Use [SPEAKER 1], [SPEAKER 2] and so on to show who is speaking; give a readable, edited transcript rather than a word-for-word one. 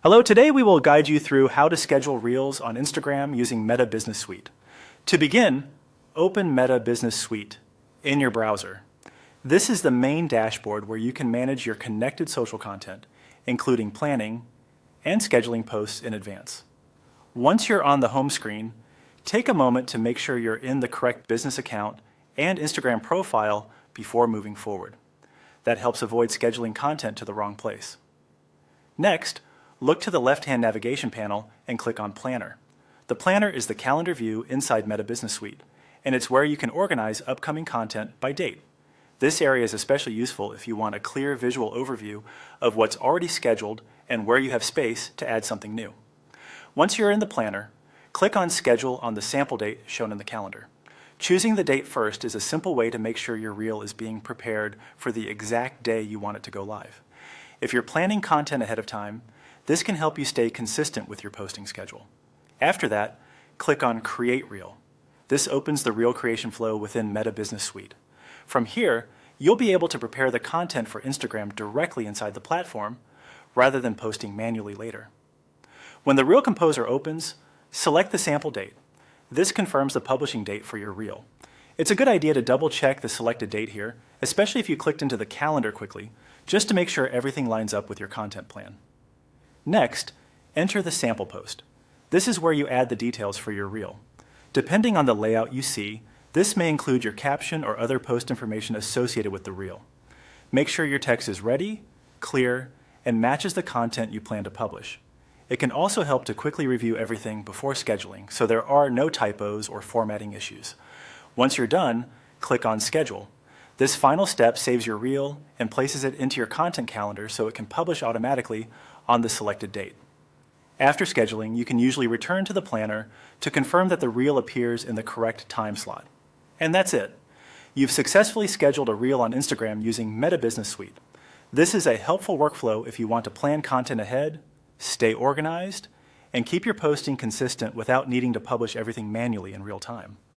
[SPEAKER 1] Hello, today we will guide you through how to schedule Reels on Instagram using Meta Business Suite. To begin, open Meta Business Suite in your browser. This is the main dashboard where you can manage your connected social content, including planning and scheduling posts in advance. Once you're on the home screen, take a moment to make sure you're in the correct business account and Instagram profile before moving forward. That helps avoid scheduling content to the wrong place. Next, look to the left-hand navigation panel and click on Planner. The Planner is the calendar view inside Meta Business Suite, and it's where you can organize upcoming content by date. This area is especially useful if you want a clear visual overview of what's already scheduled and where you have space to add something new. Once you're in the Planner, click on Schedule on the sample date shown in the calendar. Choosing the date first is a simple way to make sure your reel is being prepared for the exact day you want it to go live. If you're planning content ahead of time, this can help you stay consistent with your posting schedule. After that, click on Create Reel. This opens the reel creation flow within Meta Business Suite. From here, you'll be able to prepare the content for Instagram directly inside the platform, rather than posting manually later. When the Reel Composer opens, select the sample date. This confirms the publishing date for your reel. It's a good idea to double-check the selected date here, especially if you clicked into the calendar quickly, just to make sure everything lines up with your content plan. Next, enter the sample post. This is where you add the details for your reel. Depending on the layout you see, this may include your caption or other post information associated with the reel. Make sure your text is ready, clear, and matches the content you plan to publish. It can also help to quickly review everything before scheduling, so there are no typos or formatting issues. Once you're done, click on Schedule. This final step saves your reel and places it into your content calendar so it can publish automatically on the selected date. After scheduling, you can usually return to the planner to confirm that the reel appears in the correct time slot. And that's it. You've successfully scheduled a reel on Instagram using Meta Business Suite. This is a helpful workflow if you want to plan content ahead, stay organized, and keep your posting consistent without needing to publish everything manually in real time.